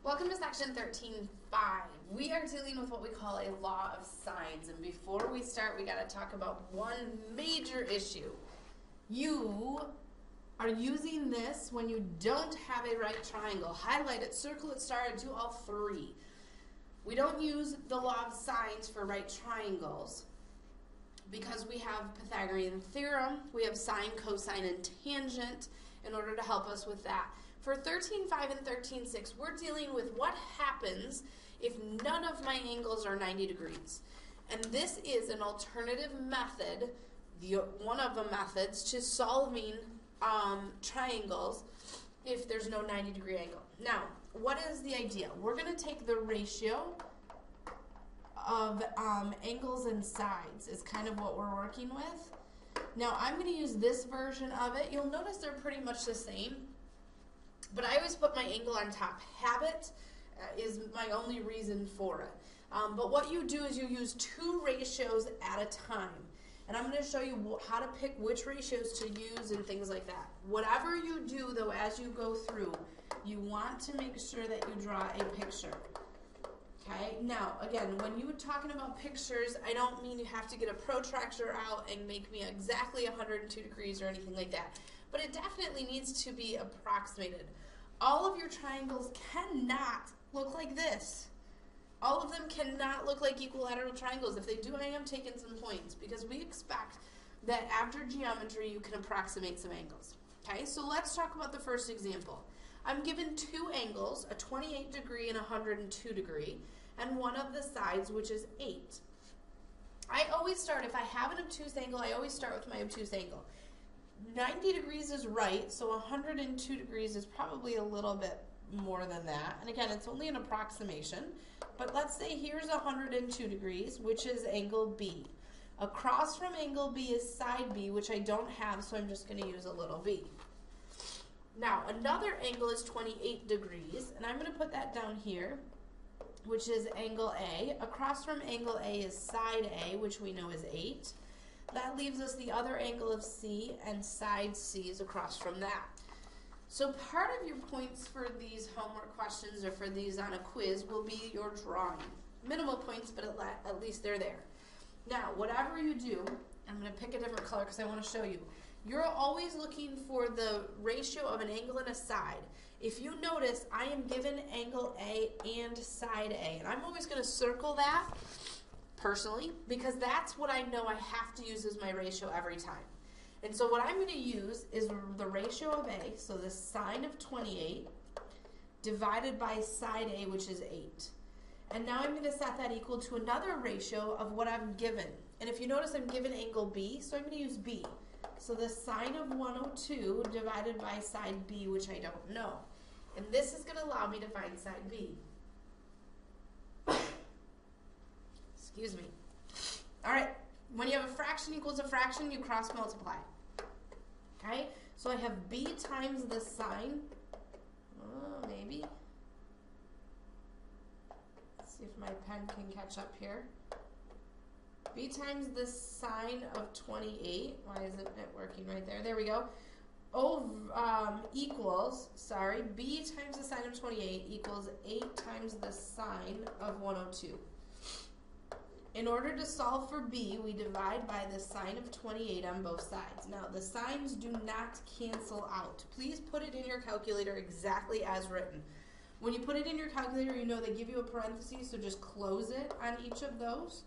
Welcome to section 13.5. We are dealing with what we call a law of sines. And before we start, we got to talk about one major issue. You are using this when you don't have a right triangle. Highlight it, circle it, star it, do all three. We don't use the law of sines for right triangles because we have Pythagorean theorem, we have sine, cosine, and tangent in order to help us with that. For 13.5 and 13.6, we're dealing with what happens if none of my angles are 90 degrees. And this is an alternative method, one of the methods to solving triangles if there's no 90-degree angle. Now, what is the idea? We're going to take the ratio of angles and sides is kind of what we're working with. Now, I'm going to use this version of it. You'll notice they're pretty much the same. But I always put my angle on top. Habit is my only reason for it. But what you do is you use two ratios at a time. And I'm going to show you how to pick which ratios to use and things like that. Whatever you do, though, as you go through, you want to make sure that you draw a picture. Okay? Now, again, when you're talking about pictures, I don't mean you have to get a protractor out and make me exactly 102 degrees or anything like that. But it definitely needs to be approximated. All of your triangles cannot look like this. All of them cannot look like equilateral triangles. If they do, I am taking some points because we expect that after geometry you can approximate some angles. Okay, so let's talk about the first example. I'm given two angles, a 28 degree and a 102 degree, and one of the sides, which is 8. I always start, if I have an obtuse angle, I always start with my obtuse angle. 90 degrees is right, so 102 degrees is probably a little bit more than that. And again, it's only an approximation. But let's say here's 102 degrees, which is angle B. Across from angle B is side B, which I don't have, so I'm just going to use a little b. Now, another angle is 28 degrees, and I'm going to put that down here, which is angle A. Across from angle A is side A, which we know is 8. That leaves us the other angle of C, and side C is across from that. So part of your points for these homework questions or for these on a quiz will be your drawing. Minimal points, but at least they're there. Now, whatever you do, I'm going to pick a different color because I want to show you. You're always looking for the ratio of an angle and a side. If you notice, I am given angle A and side A, and I'm always going to circle that personally, because that's what I know I have to use as my ratio every time. And so what I'm going to use is the ratio of A, so the sine of 28 divided by side A, which is 8. And now I'm going to set that equal to another ratio of what I'm given. And if you notice, I'm given angle B, so I'm going to use B. So the sine of 102 divided by side B, which I don't know. And this is going to allow me to find side B. Excuse me. All right, when you have a fraction equals a fraction, you cross multiply. Okay, so I have B times the sine, maybe. Let's see if my pen can catch up here. B times the sine of 28, why isn't it working right there? There we go. Equals, B times the sine of 28 equals 8 times the sine of 102. In order to solve for B, we divide by the sine of 28 on both sides. Now, the signs do not cancel out. Please put it in your calculator exactly as written. When you put it in your calculator, you know they give you a parenthesis, so just close it on each of those.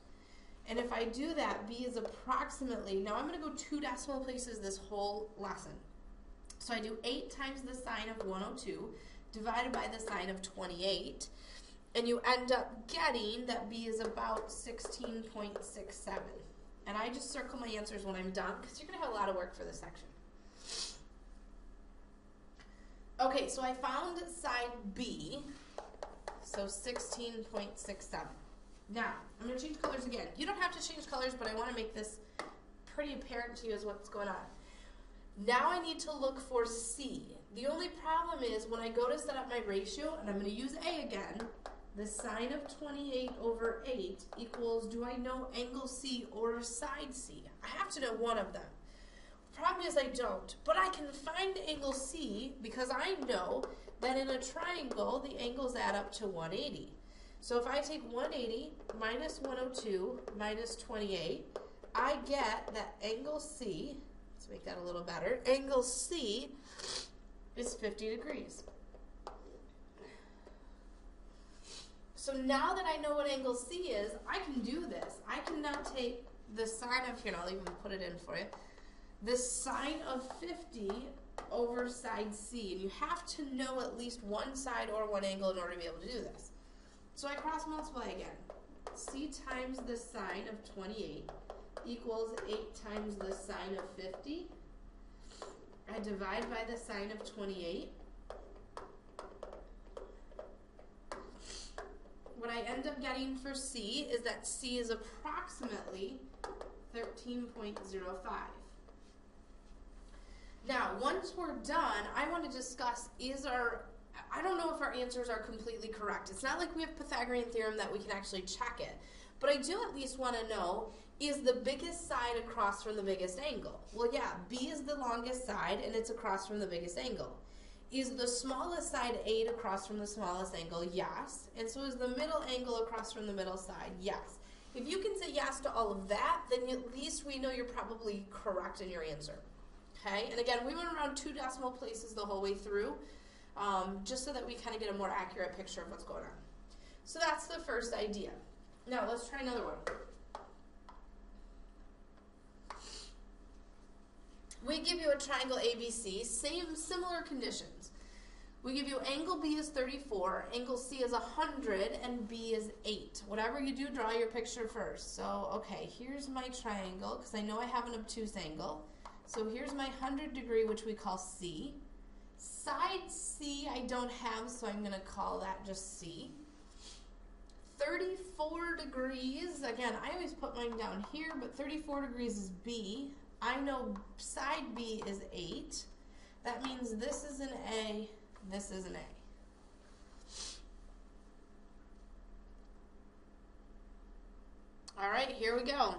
And if I do that, B is approximately, now I'm going to go 2 decimal places this whole lesson. So I do 8 times the sine of 102 divided by the sine of 28. And you end up getting that B is about 16.67. And I just circle my answers when I'm done because you're going to have a lot of work for this section. Okay, so I found side B, so 16.67. Now, I'm going to change colors again. You don't have to change colors, but I want to make this pretty apparent to you as what's going on. Now I need to look for C. The only problem is when I go to set up my ratio, and I'm going to use A again, the sine of 28 over 8 equals, do I know angle C or side C? I have to know one of them. The problem is I don't, but I can find angle C because I know then in a triangle, the angles add up to 180. So if I take 180 minus 102 minus 28, I get that angle C, let's make that a little better, angle C is 50 degrees. So now that I know what angle C is, I can do this. I can now take the sine of, here, I'll even put it in for you, the sine of 50 over side C. And you have to know at least one side or one angle in order to be able to do this. So I cross multiply again. C times the sine of 28 equals 8 times the sine of 50. I divide by the sine of 28. What I end up getting for C is that C is approximately 13.05. Now, once we're done, I want to discuss I don't know if our answers are completely correct. It's not like we have Pythagorean theorem that we can actually check it. But I do at least want to know, is the biggest side across from the biggest angle? Well, yeah, B is the longest side, and it's across from the biggest angle. Is the smallest side 8 across from the smallest angle? Yes. And so is the middle angle across from the middle side? Yes. If you can say yes to all of that, then at least we know you're probably correct in your answer. Okay? And again, we went around 2 decimal places the whole way through, just so that we kind of get a more accurate picture of what's going on. So that's the first idea. Now, let's try another one. We give you a triangle ABC, similar conditions. We give you angle B is 34, angle C is 100, and B is 8. Whatever you do, draw your picture first. So, okay, here's my triangle, because I know I have an obtuse angle. So here's my 100 degree, which we call C. Side C I don't have, so I'm going to call that just C. 34 degrees, again, I always put mine down here, but 34 degrees is B. I know side B is 8. That means this is an A, this is an A. All right, here we go.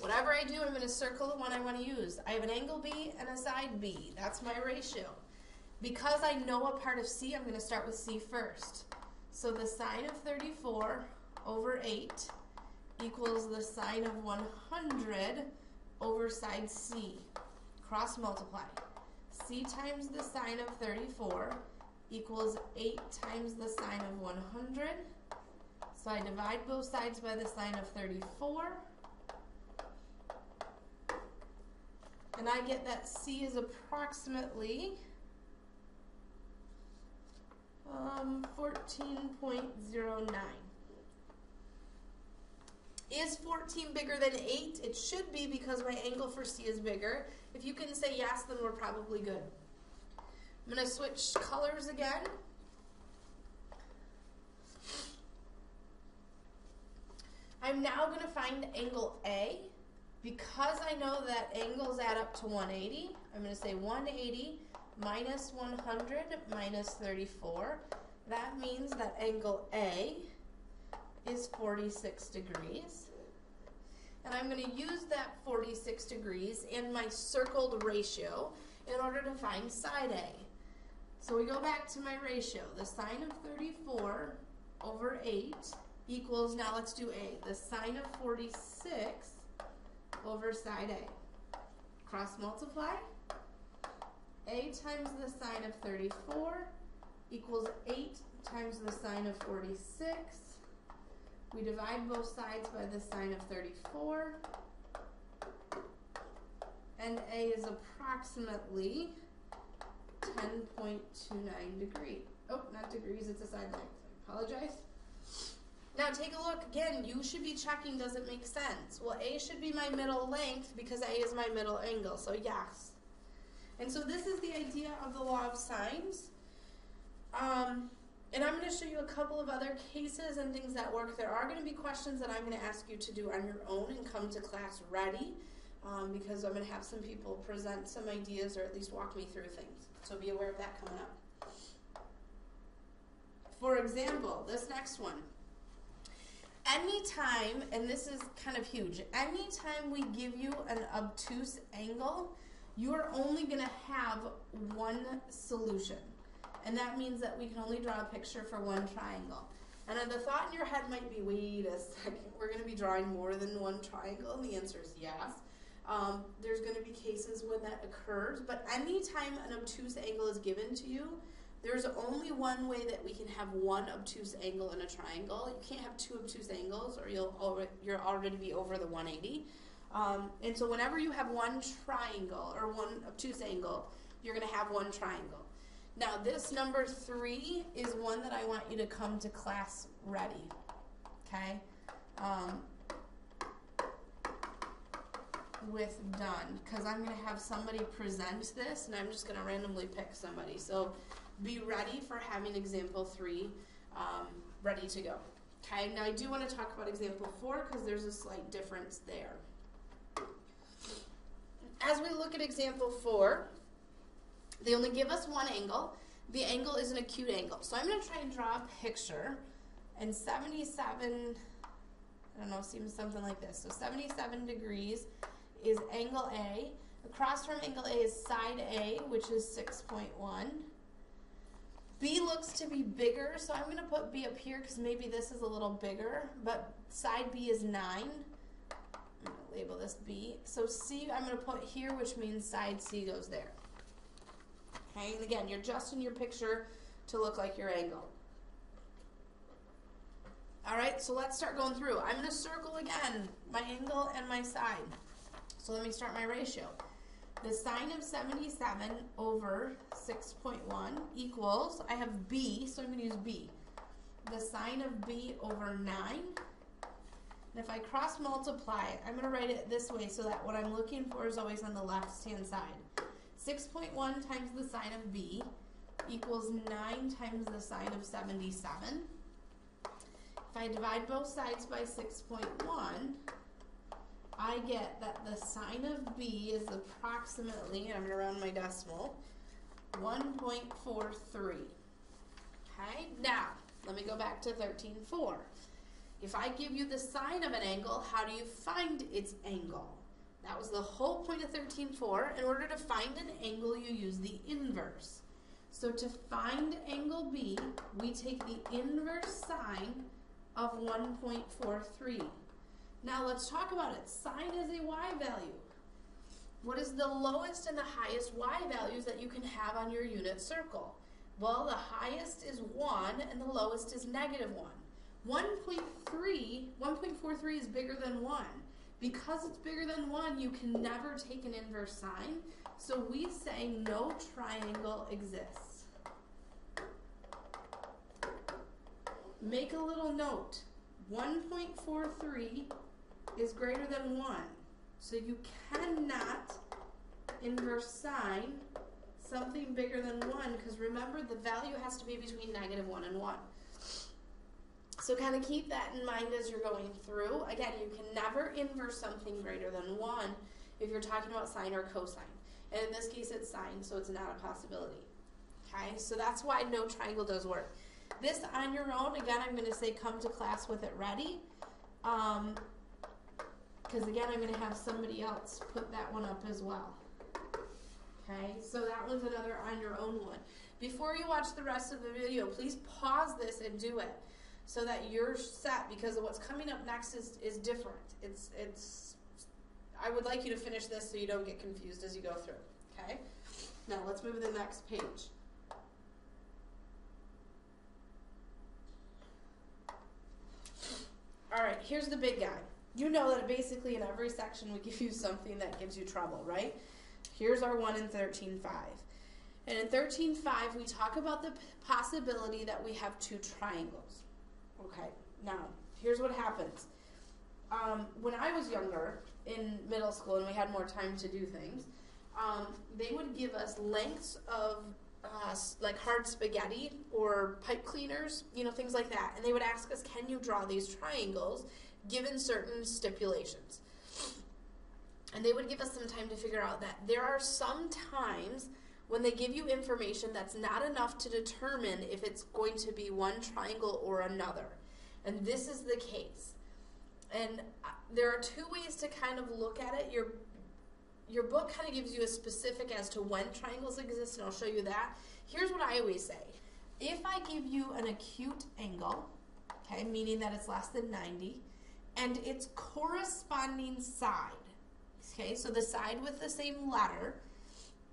Whatever I do, I'm going to circle the one I want to use. I have an angle B and a side B. That's my ratio. Because I know a part of C, I'm going to start with C first. So the sine of 34 over 8 equals the sine of 100 over side C. Cross multiply. C times the sine of 34 equals 8 times the sine of 100. So I divide both sides by the sine of 34. And I get that C is approximately 14.09. Is 14 bigger than 8? It should be, because my angle for C is bigger. If you can say yes, then we're probably good. I'm going to switch colors again. I'm now going to find angle A. Because I know that angles add up to 180, I'm going to say 180 minus 100 minus 34. That means that angle A is 46 degrees. And I'm going to use that 46 degrees in my circled ratio in order to find side A. So we go back to my ratio. The sine of 34 over 8 equals, now let's do A, the sine of 46 over side A. Cross multiply. A times the sine of 34 equals 8 times the sine of 46. We divide both sides by the sine of 34. And A is approximately 10.29 degrees. Oh, not degrees, it's a side length. I apologize. Now take a look. Again, you should be checking, does it make sense? Well, A should be my middle length because A is my middle angle, so yes. And so this is the idea of the law of sines. And I'm going to show you a couple of other cases and things that work. There are going to be questions that I'm going to ask you to do on your own and come to class ready, because I'm going to have some people present some ideas or at least walk me through things. So be aware of that coming up. For example, this next one. Anytime, and this is kind of huge, anytime we give you an obtuse angle, you are only going to have one solution. And that means that we can only draw a picture for one triangle. And the thought in your head might be, wait a second, we're going to be drawing more than one triangle? And the answer is yes. There's going to be cases when that occurs, but anytime an obtuse angle is given to you, there's only one way that we can have one obtuse angle in a triangle. You can't have two obtuse angles or you're already be over the 180. And so whenever you have one triangle or one obtuse angle, you're going to have one triangle. Now this number 3 is one that I want you to come to class ready, okay? With done, because I'm going to have somebody present this and I'm just going to randomly pick somebody. So be ready for having example 3 ready to go. Okay, now I do want to talk about example 4 because there's a slight difference there. As we look at example 4, they only give us one angle. The angle is an acute angle. So I'm going to try and draw a picture, and 77, I don't know, seems something like this. So 77 degrees is angle A. Across from angle A is side A, which is 6.1. B looks to be bigger, so I'm going to put B up here because maybe this is a little bigger, but side B is 9. I'm going to label this B. So C I'm going to put here, which means side C goes there. Okay, and again, you're adjusting your picture to look like your angle. All right, so let's start going through. I'm going to circle again my angle and my side. So let me start my ratio. The sine of 77 over 6.1 equals, I have B, so I'm going to use B. The sine of B over 9. And if I cross multiply, I'm going to write it this way so that what I'm looking for is always on the left-hand side. 6.1 times the sine of B equals 9 times the sine of 77. If I divide both sides by 6.1, I get that the sine of B is approximately, and I'm going to round my decimal, 1.43. Okay, now let me go back to 13.4. If I give you the sine of an angle, how do you find its angle? That was the whole point of 13.4. In order to find an angle, you use the inverse. So to find angle B, we take the inverse sine of 1.43. Now let's talk about it. Sine is a y value. What is the lowest and the highest y values that you can have on your unit circle? Well, the highest is 1 and the lowest is -1. 1.43 is bigger than 1. Because it's bigger than 1, you can never take an inverse sine, so we say no triangle exists. Make a little note. 1.43 is greater than 1, so you cannot inverse sine something bigger than 1, because remember, the value has to be between -1 and 1. So kind of keep that in mind as you're going through. Again, you can never inverse something greater than 1 if you're talking about sine or cosine. And in this case, it's sine, so it's not a possibility. Okay, so that's why no triangle does work. This on your own, again, I'm going to say come to class with it ready. Because again, I'm going to have somebody else put that one up as well. Okay, so that one's another on your own one. Before you watch the rest of the video, please pause this and do it, so that you're set, because what's coming up next is different. I would like you to finish this so you don't get confused as you go through, okay? Now let's move to the next page. All right, here's the big guy. You know that basically in every section we give you something that gives you trouble, right? Here's our one in 13.5. And in 13.5, we talk about the possibility that we have two triangles. Okay, now, here's what happens. When I was younger, in middle school, and we had more time to do things, they would give us lengths of like hard spaghetti or pipe cleaners, you know, things like that. And they would ask us, can you draw these triangles given certain stipulations? And they would give us some time to figure out that there are some times when they give you information that's not enough to determine if it's going to be one triangle or another. And this is the case. And there are two ways to kind of look at it. Your book kind of gives you a specific as to when triangles exist, and I'll show you that. Here's what I always say. If I give you an acute angle, okay, meaning that it's less than 90, and its corresponding side, okay, so the side with the same letter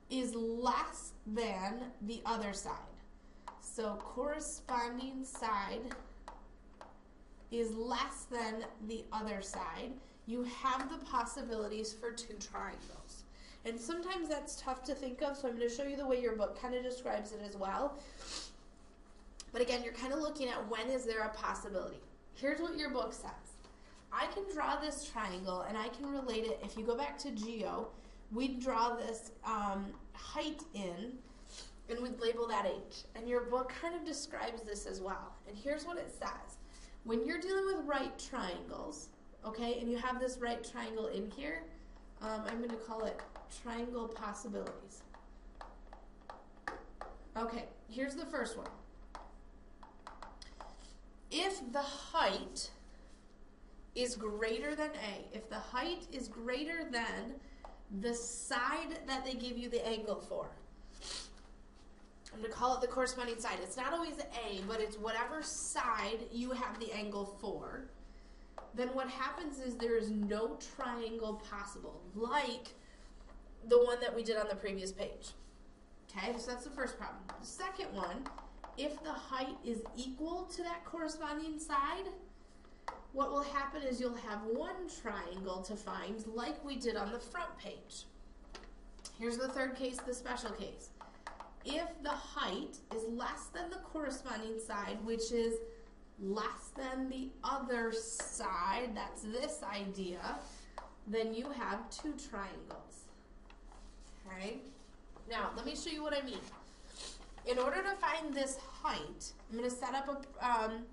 is less than the other side. So corresponding side is less than the other side. You have the possibilities for two triangles. And sometimes that's tough to think of, so I'm going to show you the way your book kind of describes it as well. But again, you're kind of looking at when is there a possibility. Here's what your book says. I can draw this triangle and I can relate it. If you go back to Geo, we'd draw this height in and we'd label that H. And your book kind of describes this as well. And here's what it says. When you're dealing with right triangles, okay, and you have this right triangle in here, I'm going to call it triangle possibilities. Okay, here's the first one. If the height is greater than A, if the height is greater than the side that they give you the angle for, I'm going to call it the corresponding side. It's not always A, but it's whatever side you have the angle for. Then what happens is there is no triangle possible, like the one that we did on the previous page. Okay, so that's the first problem. The second one, if the height is equal to that corresponding side, what will happen is you'll have one triangle to find like we did on the front page. Here's the third case, the special case. If the height is less than the corresponding side, which is less than the other side, that's this idea, then you have two triangles. Okay? Now, let me show you what I mean. In order to find this height, I'm going to set up an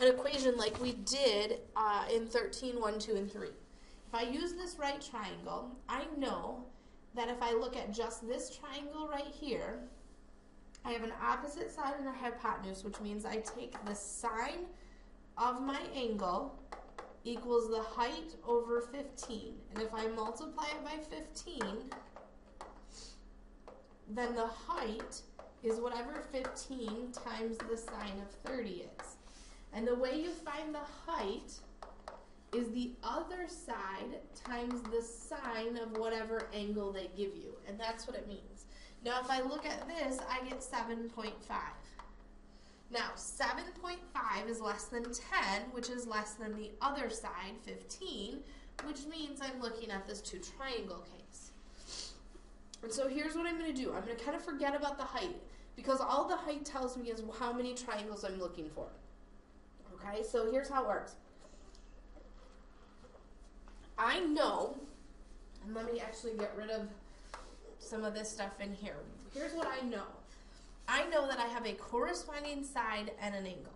equation like we did in 13, 1, 2, and 3. If I use this right triangle, I know that if I look at just this triangle right here, I have an opposite side and a hypotenuse, which means I take the sine of my angle equals the height over 15. And if I multiply it by 15, then the height is whatever 15 times the sine of 30 is. And the way you find the height is the other side times the sine of whatever angle they give you. And that's what it means. Now, if I look at this, I get 7.5. Now, 7.5 is less than 10, which is less than the other side, 15, which means I'm looking at this two triangle case. And so here's what I'm going to do. I'm going to kind of forget about the height, because all the height tells me is how many triangles I'm looking for. Okay, so here's how it works. I know, and let me actually get rid of some of this stuff in here. Here's what I know. I know that I have a corresponding side and an angle.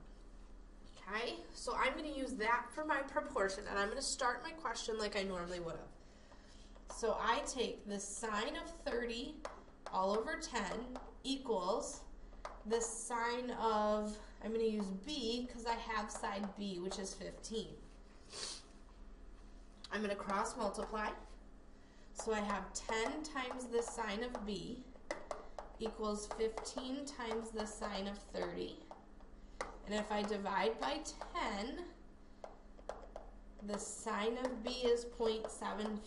Okay, so I'm going to use that for my proportion, and I'm going to start my question like I normally would have. So I take the sine of 30 all over 10 equals the sine of, I'm going to use B because I have side B, which is 15. I'm going to cross multiply. So I have 10 times the sine of B equals 15 times the sine of 30. And if I divide by 10, the sine of B is 0.75.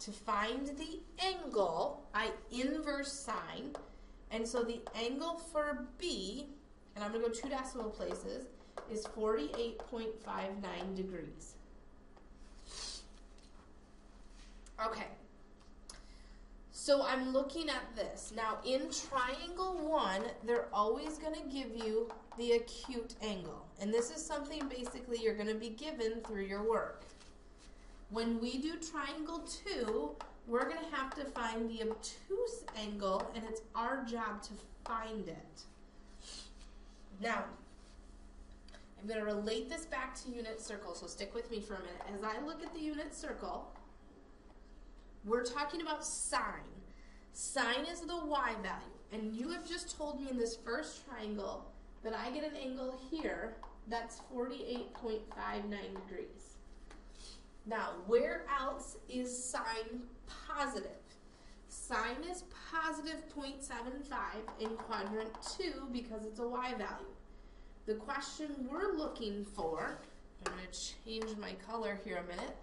To find the angle, I inverse sine. And so the angle for B, and I'm going to go 2 decimal places, is 48.59 degrees. Okay, so I'm looking at this. Now in triangle 1, they're always going to give you the acute angle. And this is something basically you're going to be given through your work. When we do triangle 2, we're going to have to find the obtuse angle, and it's our job to find it. Now, I'm going to relate this back to unit circle, so stick with me for a minute. As I look at the unit circle, we're talking about sine. Sine is the y value. And you have just told me in this first triangle that I get an angle here that's 48.59 degrees. Now, where else is sine positive? Sine is positive 0.75 in quadrant 2 because it's a y value. The question we're looking for, I'm going to change my color here a minute,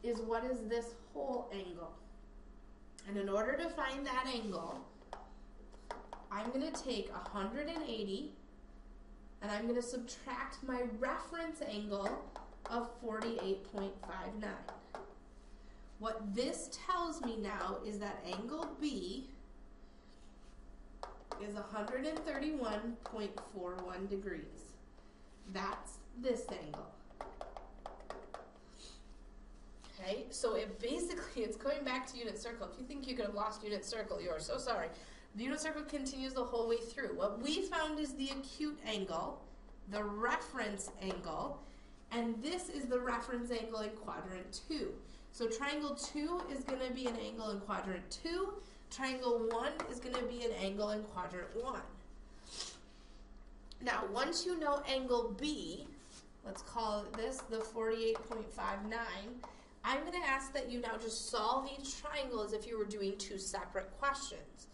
is what is this whole angle? And in order to find that angle, I'm going to take 180 and I'm going to subtract my reference angle of 48.59. What this tells me now is that angle B is 131.41 degrees. That's this angle. Okay, so it's going back to unit circle. If you think you could have lost unit circle, you are so sorry. The unit circle continues the whole way through. What we found is the acute angle, the reference angle, and this is the reference angle in quadrant 2. So triangle 2 is going to be an angle in quadrant 2. Triangle 1 is going to be an angle in quadrant 1. Now, once you know angle B, let's call this the 48.59, I'm going to ask that you now just solve each triangle as if you were doing two separate questions.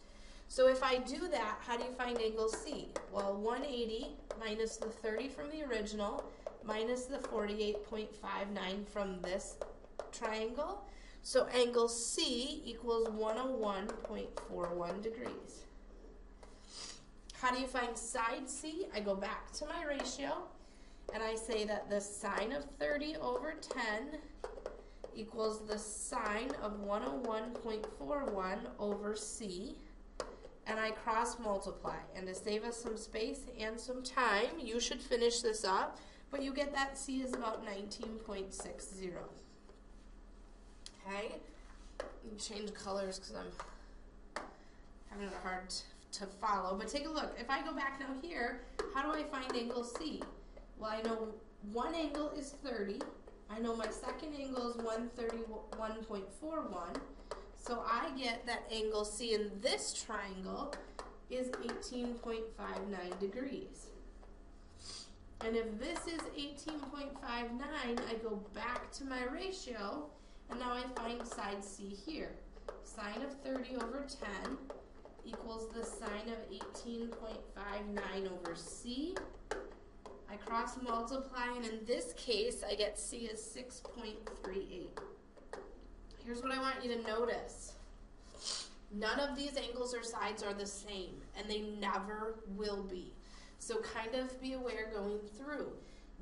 So if I do that, how do you find angle C? Well, 180 minus the 30 from the original minus the 48.59 from this triangle. So angle C equals 101.41 degrees. How do you find side C? I go back to my ratio and I say that the sine of 30 over 10 equals the sine of 101.41 over C, and I cross multiply. And to save us some space and some time, you should finish this up, but you get that C is about 19.60. Okay? Change colors because I'm having it hard to follow, but take a look. If I go back now here, how do I find angle C? Well, I know one angle is 30. I know my second angle is 131.41. So I get that angle C in this triangle is 18.59 degrees. And if this is 18.59, I go back to my ratio, and now I find side C here. Sine of 30 over 10 equals the sine of 18.59 over C. I cross multiply, and in this case, I get C is 6.38. Here's what I want you to notice. None of these angles or sides are the same, and they never will be. So kind of be aware going through.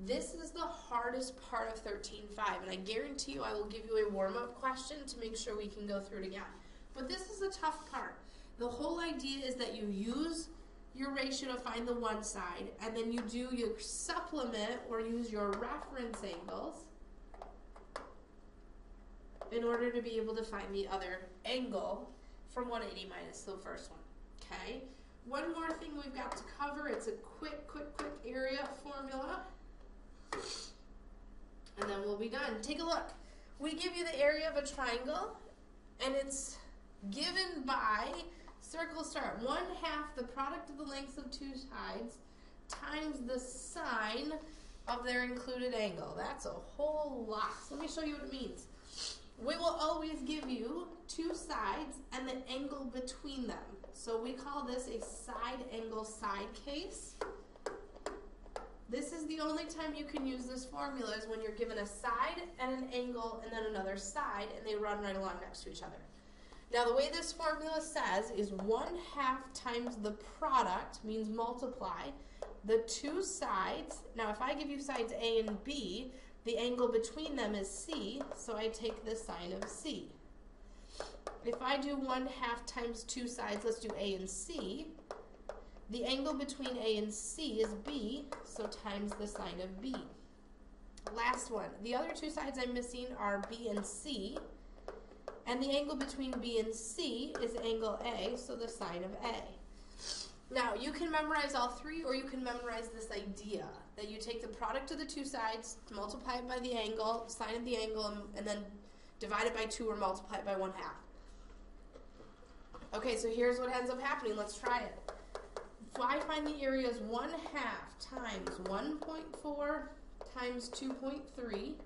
This is the hardest part of 13.5, and I guarantee you I will give you a warm-up question to make sure we can go through it again. But this is the tough part. The whole idea is that you use your ratio to find the one side, and then you do your supplement or use your reference angles in order to be able to find the other angle from 180 minus the first one. Okay? One more thing we've got to cover. It's a quick area formula, and then we'll be done. Take a look. We give you the area of a triangle, and it's given by circle start 1/2 the product of the lengths of two sides times the sine of their included angle. That's a whole lot. So let me show you what it means. We will always give you two sides and the angle between them. So we call this a side angle side case. This is the only time you can use this formula is when you're given a side and an angle and then another side, and they run right along next to each other. Now the way this formula says is 1/2 times the product, means multiply, the two sides. Now if I give you sides A and B, the angle between them is C, so I take the sine of C. If I do 1/2 times two sides, let's do A and C, the angle between A and C is B, so times the sine of B. Last one, the other two sides I'm missing are B and C, and the angle between B and C is angle A, so the sine of A. Now, you can memorize all three, or you can memorize this idea that you take the product of the two sides, multiply it by the angle, sine of the angle, and then divide it by 2 or multiply it by 1/2. Okay, so here's what ends up happening. Let's try it. So I find the area is 1/2 times 1.4 times 2.3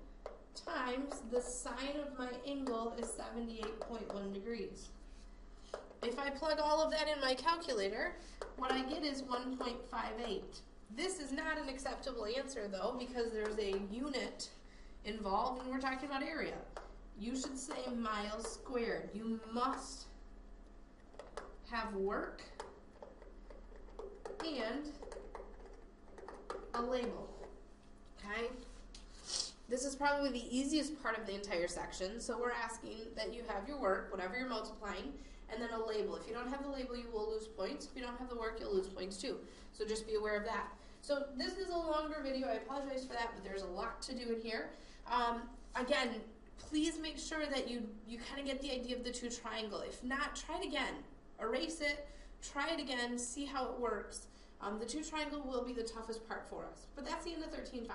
times the sine of my angle is 78.1 degrees. If I plug all of that in my calculator, what I get is 1.58. This is not an acceptable answer though, because there's a unit involved and we're talking about area. You should say miles squared. You must have work and a label, okay? This is probably the easiest part of the entire section, so we're asking that you have your work, whatever you're multiplying, and then a label. If you don't have the label, you will lose points. If you don't have the work, you'll lose points too. So just be aware of that. So this is a longer video. I apologize for that, but there's a lot to do in here. Again, please make sure that you kind of get the idea of the two triangle. If not, try it again. Erase it, try it again, see how it works. The two triangle will be the toughest part for us. But that's the end of 13.5.